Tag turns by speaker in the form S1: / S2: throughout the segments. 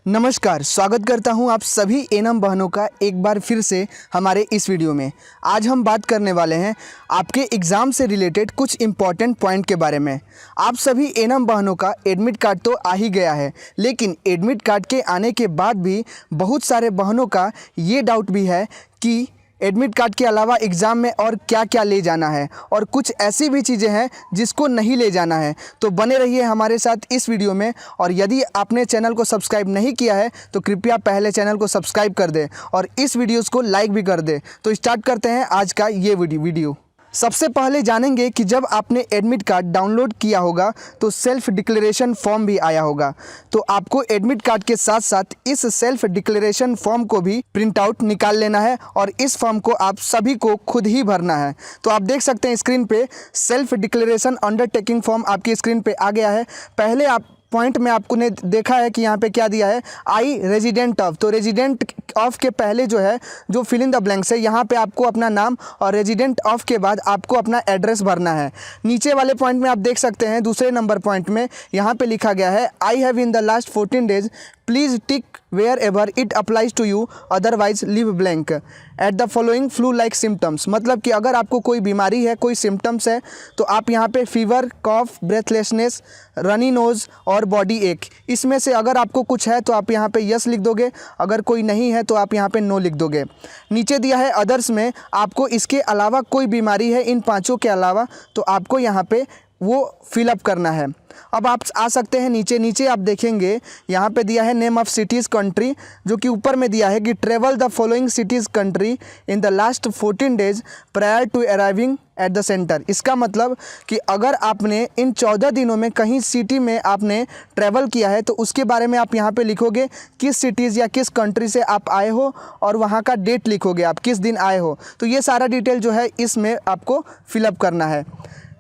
S1: नमस्कार, स्वागत करता हूं आप सभी एनम बहनों का एक बार फिर से हमारे इस वीडियो में। आज हम बात करने वाले हैं आपके एग्ज़ाम से रिलेटेड कुछ इम्पॉर्टेंट पॉइंट के बारे में। आप सभी एनम बहनों का एडमिट कार्ड तो आ ही गया है, लेकिन एडमिट कार्ड के आने के बाद भी बहुत सारे बहनों का ये डाउट भी है कि एडमिट कार्ड के अलावा एग्ज़ाम में और क्या क्या ले जाना है और कुछ ऐसी भी चीज़ें हैं जिसको नहीं ले जाना है। तो बने रहिए हमारे साथ इस वीडियो में। और यदि आपने चैनल को सब्सक्राइब नहीं किया है तो कृपया पहले चैनल को सब्सक्राइब कर दें और इस वीडियोज़ को लाइक भी कर दें। तो स्टार्ट करते हैं आज का ये वीडियो। सबसे पहले जानेंगे कि जब आपने एडमिट कार्ड डाउनलोड किया होगा तो सेल्फ डिक्लेरेशन फॉर्म भी आया होगा। तो आपको एडमिट कार्ड के साथ साथ इस सेल्फ डिक्लेरेशन फॉर्म को भी प्रिंट आउट निकाल लेना है और इस फॉर्म को आप सभी को खुद ही भरना है। तो आप देख सकते हैं स्क्रीन पे सेल्फ डिक्लेरेशन अंडरटेकिंग फॉर्म आपकी स्क्रीन पे आ गया है। पहले आप पॉइंट में आपको ने देखा है कि यहाँ पे क्या दिया है, आई रेजिडेंट ऑफ। तो रेजिडेंट ऑफ के पहले जो है जो फिल इन द ब्लैंक्स है, यहाँ पे आपको अपना नाम और रेजिडेंट ऑफ के बाद आपको अपना एड्रेस भरना है। नीचे वाले पॉइंट में आप देख सकते हैं दूसरे नंबर पॉइंट में यहाँ पे लिखा गया है, I have in the last 14 days please tick wherever it applies to you otherwise leave blank at the following flu like symptoms. मतलब कि अगर आपको कोई बीमारी है, कोई सिम्टम्स है, तो आप यहाँ पे फीवर, कॉफ, ब्रेथलेसनेस, रनी नोज़ और बॉडी एक, इसमें से अगर आपको कुछ है तो आप यहाँ पे यस लिख दोगे, अगर कोई नहीं है तो आप यहाँ पे नो लिख दोगे। नीचे दिया है अदर्स में आपको इसके अलावा कोई बीमारी है इन पाँचों के अलावा, तो आपको यहाँ पे वो फिलअप करना है। अब आप आ सकते हैं नीचे आप देखेंगे यहाँ पे दिया है नेम ऑफ सिटीज़ कंट्री, जो कि ऊपर में दिया है कि travel the following cities country in the last 14 days prior to arriving at the centre. इसका मतलब कि अगर आपने इन 14 दिनों में कहीं सिटी में आपने ट्रैवल किया है तो उसके बारे में आप यहाँ पे लिखोगे किस सिटीज़ या किस कंट्री से आप आए हो और वहाँ का डेट लिखोगे, आप किस दिन आए हो। तो ये सारा डिटेल जो है इसमें आपको फिलअप करना है।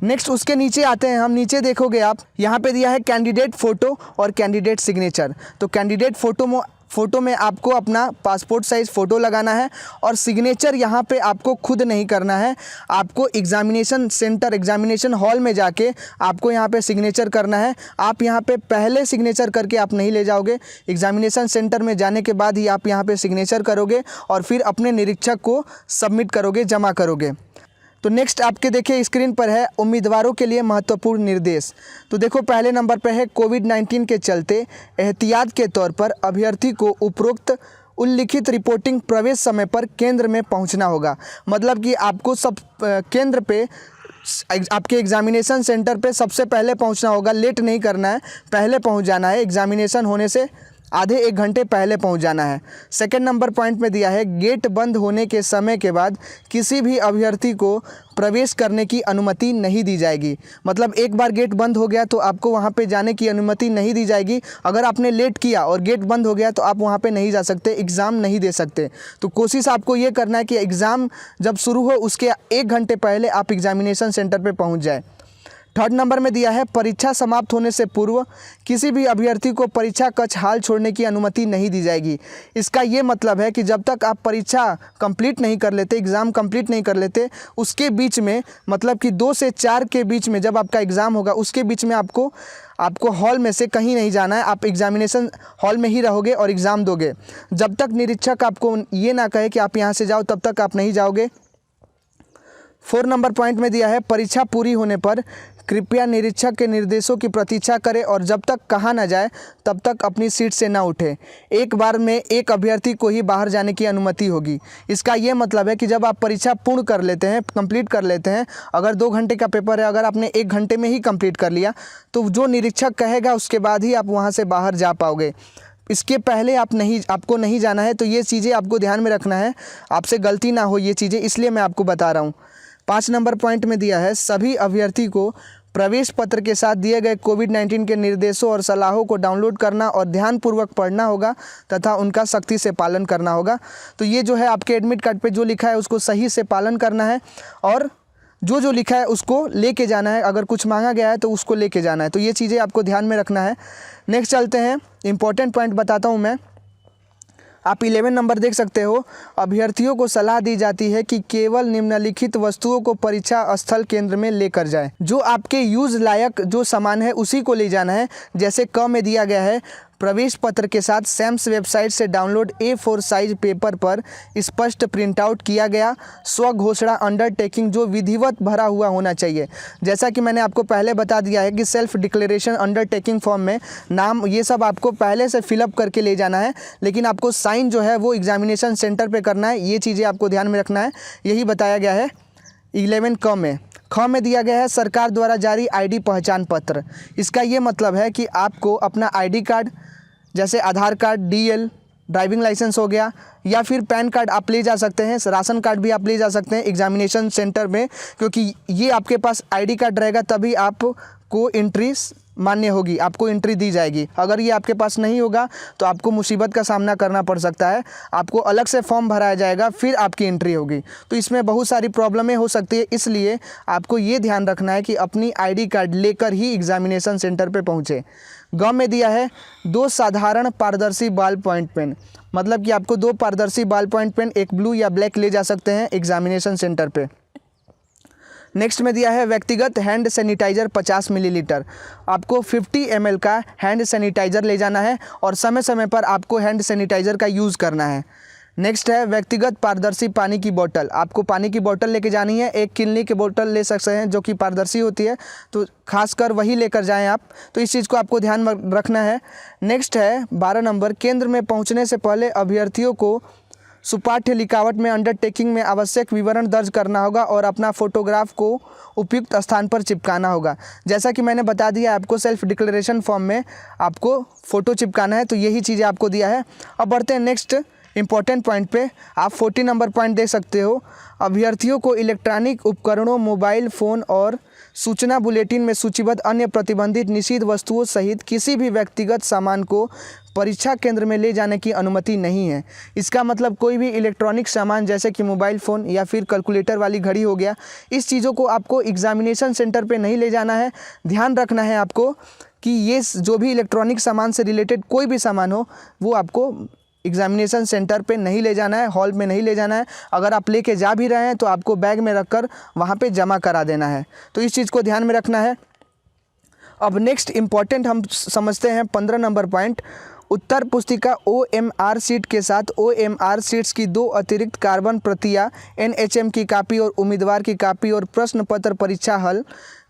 S1: नेक्स्ट उसके नीचे आते हैं हम। नीचे देखोगे आप यहाँ पे दिया है कैंडिडेट फ़ोटो और कैंडिडेट सिग्नेचर। तो कैंडिडेट फ़ोटो में आपको अपना पासपोर्ट साइज़ फ़ोटो लगाना है और सिग्नेचर यहाँ पे आपको खुद नहीं करना है, आपको एग्ज़ामिनेशन सेंटर, एग्ज़ामिनेशन हॉल में जाके आपको यहाँ पे सिग्नेचर करना है। आप यहाँ पे पहले सिग्नेचर करके आप नहीं ले जाओगे, एग्ज़ामिनेशन सेंटर में जाने के बाद ही आप यहाँ पे सिग्नेचर करोगे और फिर अपने निरीक्षक को सबमिट करोगे, जमा करोगे। तो नेक्स्ट आपके देखिए स्क्रीन पर है उम्मीदवारों के लिए महत्वपूर्ण निर्देश। तो देखो पहले नंबर पर है कोविड-19 के चलते एहतियात के तौर पर अभ्यर्थी को उपरोक्त उल्लिखित रिपोर्टिंग प्रवेश समय पर केंद्र में पहुंचना होगा। मतलब कि आपको सब केंद्र पे आपके एग्ज़ामिनेशन सेंटर पे सबसे पहले पहुंचना होगा, लेट नहीं करना है, पहले पहुंच जाना है, एग्ज़ामिनेशन होने से आधे 1 घंटे पहले पहुंच जाना है। सेकंड नंबर पॉइंट में दिया है गेट बंद होने के समय के बाद किसी भी अभ्यर्थी को प्रवेश करने की अनुमति नहीं दी जाएगी। मतलब एक बार गेट बंद हो गया तो आपको वहां पे जाने की अनुमति नहीं दी जाएगी। अगर आपने लेट किया और गेट बंद हो गया तो आप वहां पे नहीं जा सकते, एग्ज़ाम नहीं दे सकते। तो कोशिश आपको ये करना है कि एग्ज़ाम जब शुरू हो उसके 1 घंटे पहले आप एग्ज़ामिनेशन सेंटर पर पहुँच जाए। थर्ड नंबर में दिया है परीक्षा समाप्त होने से पूर्व किसी भी अभ्यर्थी को परीक्षा कक्ष हाल छोड़ने की अनुमति नहीं दी जाएगी। इसका ये मतलब है कि जब तक आप परीक्षा कंप्लीट नहीं कर लेते, एग्ज़ाम कंप्लीट नहीं कर लेते, उसके बीच में मतलब कि 2 से 4 के बीच में जब आपका एग्ज़ाम होगा उसके बीच में आपको हॉल में से कहीं नहीं जाना है। आप एग्ज़ामिनेशन हॉल में ही रहोगे और एग्ज़ाम दोगे। जब तक निरीक्षक आपको ये ना कहे कि आप यहाँ से जाओ तब तक आप नहीं जाओगे। 4 नंबर पॉइंट में दिया है परीक्षा पूरी होने पर कृपया निरीक्षक के निर्देशों की प्रतीक्षा करें और जब तक कहा न जाए तब तक अपनी सीट से न उठे। एक बार में एक अभ्यर्थी को ही बाहर जाने की अनुमति होगी। इसका ये मतलब है कि जब आप परीक्षा पूर्ण कर लेते हैं, कंप्लीट कर लेते हैं, अगर 2 घंटे का पेपर है, अगर आपने 1 घंटे में ही कंप्लीट कर लिया तो जो निरीक्षक कहेगा उसके बाद ही आप वहाँ से बाहर जा पाओगे। इसके पहले आपको नहीं जाना है। तो ये चीज़ें आपको ध्यान में रखना है, आपसे गलती ना हो ये चीज़ें, इसलिए मैं आपको बता रहा हूँ। 5 नंबर पॉइंट में दिया है सभी अभ्यर्थी को प्रवेश पत्र के साथ दिए गए कोविड-19 के निर्देशों और सलाहों को डाउनलोड करना और ध्यानपूर्वक पढ़ना होगा तथा उनका सख्ती से पालन करना होगा। तो ये जो है आपके एडमिट कार्ड पे जो लिखा है उसको सही से पालन करना है और जो लिखा है उसको लेके जाना है। अगर कुछ मांगा गया है तो उसको लेके जाना है। तो ये चीज़ें आपको ध्यान में रखना है। नेक्स्ट चलते हैं, इंपॉर्टेंट पॉइंट बताता हूँ मैं। आप 11 नंबर देख सकते हो, अभ्यर्थियों को सलाह दी जाती है कि केवल निम्नलिखित वस्तुओं को परीक्षा स्थल केंद्र में लेकर जाएं। जो आपके यूज़ लायक जो सामान है उसी को ले जाना है। जैसे क में दिया गया है प्रवेश पत्र के साथ सैम्स वेबसाइट से डाउनलोड A4 साइज पेपर पर स्पष्ट प्रिंट आउट किया गया स्व घोषणा अंडरटेकिंग जो विधिवत भरा हुआ होना चाहिए। जैसा कि मैंने आपको पहले बता दिया है कि सेल्फ डिक्लेरेशन अंडरटेकिंग फॉर्म में नाम ये सब आपको पहले से फिलअप करके ले जाना है, लेकिन आपको साइन जो है वो एग्जामिनेशन सेंटर पे करना है। ये चीज़ें आपको ध्यान में रखना है, यही बताया गया है 11 क में। ख में दिया गया है सरकार द्वारा जारी आईडी पहचान पत्र। इसका ये मतलब है कि आपको अपना आईडी कार्ड जैसे आधार कार्ड, डीएल, ड्राइविंग लाइसेंस हो गया, या फिर पैन कार्ड आप ले जा सकते हैं, राशन कार्ड भी आप ले जा सकते हैं एग्जामिनेशन सेंटर में, क्योंकि ये आपके पास आईडी कार्ड रहेगा तभी आपको एंट्री मान्य होगी, आपको एंट्री दी जाएगी। अगर ये आपके पास नहीं होगा तो आपको मुसीबत का सामना करना पड़ सकता है, आपको अलग से फॉर्म भराया जाएगा फिर आपकी एंट्री होगी। तो इसमें बहुत सारी प्रॉब्लमें हो सकती है, इसलिए आपको ये ध्यान रखना है कि अपनी आईडी कार्ड लेकर ही एग्जामिनेशन सेंटर पे पहुँचे। ग में दिया है 2 साधारण पारदर्शी बॉल पॉइंट पेन, मतलब कि आपको 2 पारदर्शी बॉल पॉइंट पेन, एक ब्लू या ब्लैक ले जा सकते हैं एग्जामिनेशन सेंटर पे। नेक्स्ट में दिया है व्यक्तिगत हैंड सैनिटाइज़र 50 मिलीलीटर, आपको 50 ml का हैंड सैनिटाइज़र ले जाना है और समय समय पर आपको हैंड सैनिटाइज़र का यूज़ करना है। नेक्स्ट है व्यक्तिगत पारदर्शी पानी की बोतल, आपको पानी की बोतल लेके जानी है। एक किनली की बोतल ले सकते हैं जो कि पारदर्शी होती है, तो खासकर वही लेकर जाएं आप, तो इस चीज़ को आपको ध्यान में रखना है। नेक्स्ट है 12 नंबर, केंद्र में पहुंचने से पहले अभ्यर्थियों को सुपाठ्य लिखावट में अंडरटेकिंग में आवश्यक विवरण दर्ज करना होगा और अपना फोटोग्राफ को उपयुक्त स्थान पर चिपकाना होगा। जैसा कि मैंने बता दिया आपको सेल्फ डिक्लेरेशन फॉर्म में आपको फ़ोटो चिपकाना है, तो यही चीज़ें आपको दिया है। अब बढ़ते हैं नेक्स्ट इंपॉर्टेंट पॉइंट पे। आप 40 नंबर पॉइंट देख सकते हो, अभ्यर्थियों को इलेक्ट्रॉनिक उपकरणों, मोबाइल फ़ोन और सूचना बुलेटिन में सूचीबद्ध अन्य प्रतिबंधित निषिद्ध वस्तुओं सहित किसी भी व्यक्तिगत सामान को परीक्षा केंद्र में ले जाने की अनुमति नहीं है। इसका मतलब कोई भी इलेक्ट्रॉनिक सामान जैसे कि मोबाइल फ़ोन या फिर कैलकुलेटर वाली घड़ी हो गया, इस चीज़ों को आपको एग्जामिनेशन सेंटर पे नहीं ले जाना है। ध्यान रखना है आपको कि ये जो भी इलेक्ट्रॉनिक सामान से रिलेटेड कोई भी सामान हो वो आपको एग्जामिनेशन सेंटर पे नहीं ले जाना है, हॉल में नहीं ले जाना है। अगर आप लेके जा भी रहे हैं तो आपको बैग में रखकर वहाँ पे जमा करा देना है, तो इस चीज़ को ध्यान में रखना है। अब नेक्स्ट इम्पॉर्टेंट हम समझते हैं 15 नंबर पॉइंट, उत्तर पुस्तिका OMR सीट के साथ OMR सीट्स की 2 अतिरिक्त कार्बन प्रतियाँ, NHM की कापी और उम्मीदवार की कापी और प्रश्न पत्र परीक्षा हल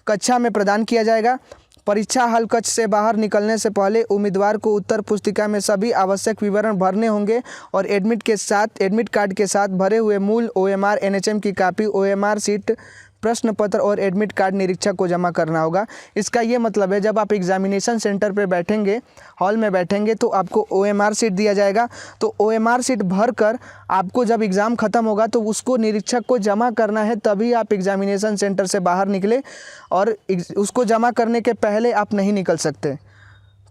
S1: कक्षा में प्रदान किया जाएगा। परीक्षा हल कक्ष से बाहर निकलने से पहले उम्मीदवार को उत्तर पुस्तिका में सभी आवश्यक विवरण भरने होंगे और एडमिट कार्ड के साथ भरे हुए मूल OMR NHM की कापी, OMR सीट, प्रश्न पत्र और एडमिट कार्ड निरीक्षक को जमा करना होगा। इसका ये मतलब है जब आप एग्जामिनेशन सेंटर पे बैठेंगे, हॉल में बैठेंगे, तो आपको OMR सीट दिया जाएगा। तो OMR सीट भर कर आपको जब एग्ज़ाम ख़त्म होगा तो उसको निरीक्षक को जमा करना है, तभी आप एग्जामिनेशन सेंटर से बाहर निकले, और उसको जमा करने के पहले आप नहीं निकल सकते।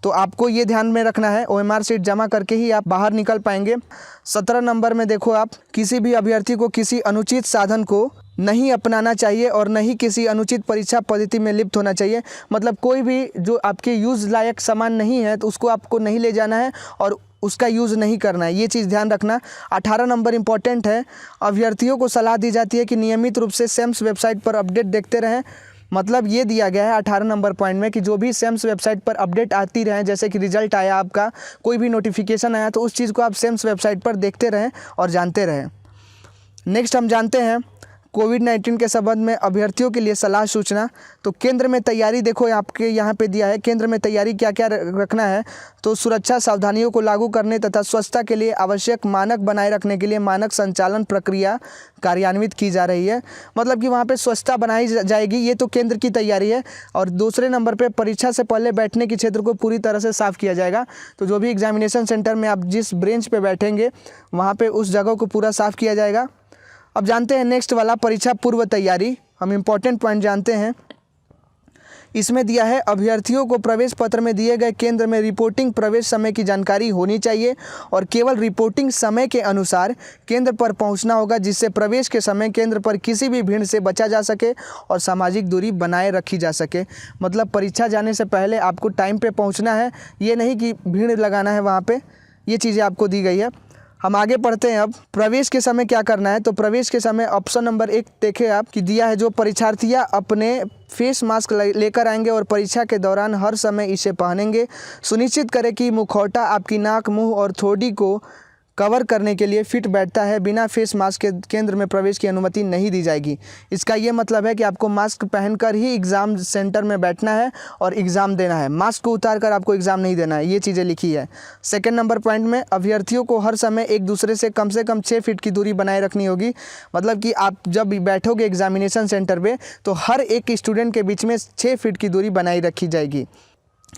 S1: तो आपको ये ध्यान में रखना है, OMR सीट जमा करके ही आप बाहर निकल पाएंगे। 17 नंबर में देखो आप, किसी भी अभ्यर्थी को किसी अनुचित साधन को नहीं अपनाना चाहिए और नहीं किसी अनुचित परीक्षा पद्धति में लिप्त होना चाहिए। मतलब कोई भी जो आपके यूज़ लायक सामान नहीं है तो उसको आपको नहीं ले जाना है और उसका यूज़ नहीं करना है, ये चीज़ ध्यान रखना। 18 नंबर इंपॉर्टेंट है, अभ्यर्थियों को सलाह दी जाती है कि नियमित रूप से सैम्स वेबसाइट पर अपडेट देखते रहें। मतलब ये दिया गया है 18 नंबर पॉइंट में कि जो भी सैम्स वेबसाइट पर अपडेट आती रहें, जैसे कि रिजल्ट आया आपका, कोई भी नोटिफिकेशन आया, तो उस चीज़ को आप सैम्स वेबसाइट पर देखते रहें और जानते रहें। नेक्स्ट हम जानते हैं कोविड-19 के संबंध में अभ्यर्थियों के लिए सलाह सूचना। तो केंद्र में तैयारी देखो आपके यहाँ पे दिया है, केंद्र में तैयारी क्या क्या रखना है। तो सुरक्षा सावधानियों को लागू करने तथा स्वच्छता के लिए आवश्यक मानक बनाए रखने के लिए मानक संचालन प्रक्रिया कार्यान्वित की जा रही है। मतलब कि वहाँ पे स्वच्छता बनाई जाएगी, ये तो केंद्र की तैयारी है। और दूसरे नंबर पे परीक्षा से पहले बैठने के क्षेत्र को पूरी तरह से साफ़ किया जाएगा। तो जो भी एग्जामिनेशन सेंटर में आप जिस ब्रेंच पे बैठेंगे वहाँ पे उस जगह को पूरा साफ़ किया जाएगा। अब जानते हैं नेक्स्ट वाला, परीक्षा पूर्व तैयारी। हम इम्पोर्टेंट पॉइंट जानते हैं, इसमें दिया है अभ्यर्थियों को प्रवेश पत्र में दिए गए केंद्र में रिपोर्टिंग प्रवेश समय की जानकारी होनी चाहिए और केवल रिपोर्टिंग समय के अनुसार केंद्र पर पहुंचना होगा, जिससे प्रवेश के समय केंद्र पर किसी भी भीड़ से बचा जा सके और सामाजिक दूरी बनाए रखी जा सके। मतलब परीक्षा जाने से पहले आपको टाइम पे पहुंचना है, ये नहीं कि भीड़ लगाना है वहाँ पे, ये चीज़ें आपको दी गई है। हम आगे पढ़ते हैं। अब प्रवेश के समय क्या करना है, तो प्रवेश के समय ऑप्शन नंबर 1 देखें आप कि दिया है, जो परीक्षार्थियां अपने फेस मास्क लेकर आएंगे और परीक्षा के दौरान हर समय इसे पहनेंगे। सुनिश्चित करें कि मुखौटा आपकी नाक, मुंह और ठोड़ी को कवर करने के लिए फिट बैठता है। बिना फेस मास्क के केंद्र में प्रवेश की अनुमति नहीं दी जाएगी। इसका ये मतलब है कि आपको मास्क पहनकर ही एग्ज़ाम सेंटर में बैठना है और एग्ज़ाम देना है। मास्क को उतार कर आपको एग्ज़ाम नहीं देना है, ये चीज़ें लिखी है। सेकंड नंबर पॉइंट में अभ्यर्थियों को हर समय एक दूसरे से कम 6 फीट की दूरी बनाए रखनी होगी। मतलब कि आप जब बैठोगे एग्जामिनेशन सेंटर पे तो हर एक स्टूडेंट के बीच में 6 फीट की दूरी बनाई रखी जाएगी।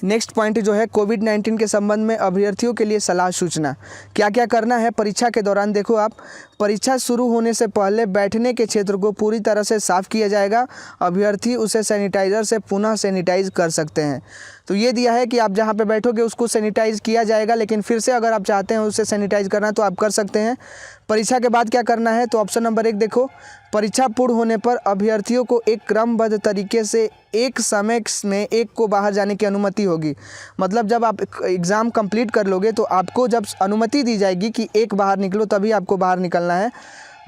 S1: नेक्स्ट पॉइंट जो है कोविड-19 के संबंध में अभ्यर्थियों के लिए सलाह सूचना। क्या क्या करना है परीक्षा के दौरान, देखो आप, परीक्षा शुरू होने से पहले बैठने के क्षेत्र को पूरी तरह से साफ़ किया जाएगा। अभ्यर्थी उसे सैनिटाइज़र से पुनः सैनिटाइज कर सकते हैं। तो ये दिया है कि आप जहाँ पे बैठोगे उसको सैनिटाइज़ किया जाएगा, लेकिन फिर से अगर आप चाहते हैं उसे सैनिटाइज़ करना तो आप कर सकते हैं। परीक्षा के बाद क्या करना है, तो ऑप्शन नंबर 1 देखो, परीक्षा पूर्ण होने पर अभ्यर्थियों को एक क्रमबद्ध तरीके से एक समय में एक को बाहर जाने की अनुमति होगी। मतलब जब आप एग्ज़ाम कंप्लीट कर लोगे तो आपको जब अनुमति दी जाएगी कि एक बाहर निकलो, तभी आपको बाहर निकलना है।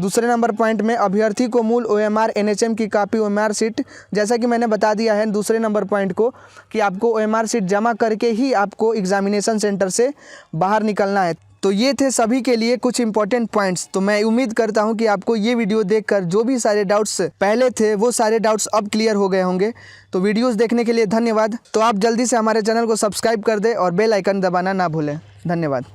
S1: दूसरे नंबर पॉइंट में अभ्यर्थी को मूल OMR NHM की कापी OMR शीट, जैसा कि मैंने बता दिया है दूसरे नंबर पॉइंट को कि आपको OMR शीट जमा करके ही आपको एग्जामिनेशन सेंटर से बाहर निकलना है। तो ये थे सभी के लिए कुछ इंपॉर्टेंट पॉइंट्स। तो मैं उम्मीद करता हूँ कि आपको ये वीडियो देखकर जो भी सारे डाउट्स पहले थे वो सारे डाउट्स अब क्लियर हो गए होंगे। तो वीडियोस देखने के लिए धन्यवाद। तो आप जल्दी से हमारे चैनल को सब्सक्राइब कर दें और बेल आइकन दबाना ना भूलें। धन्यवाद।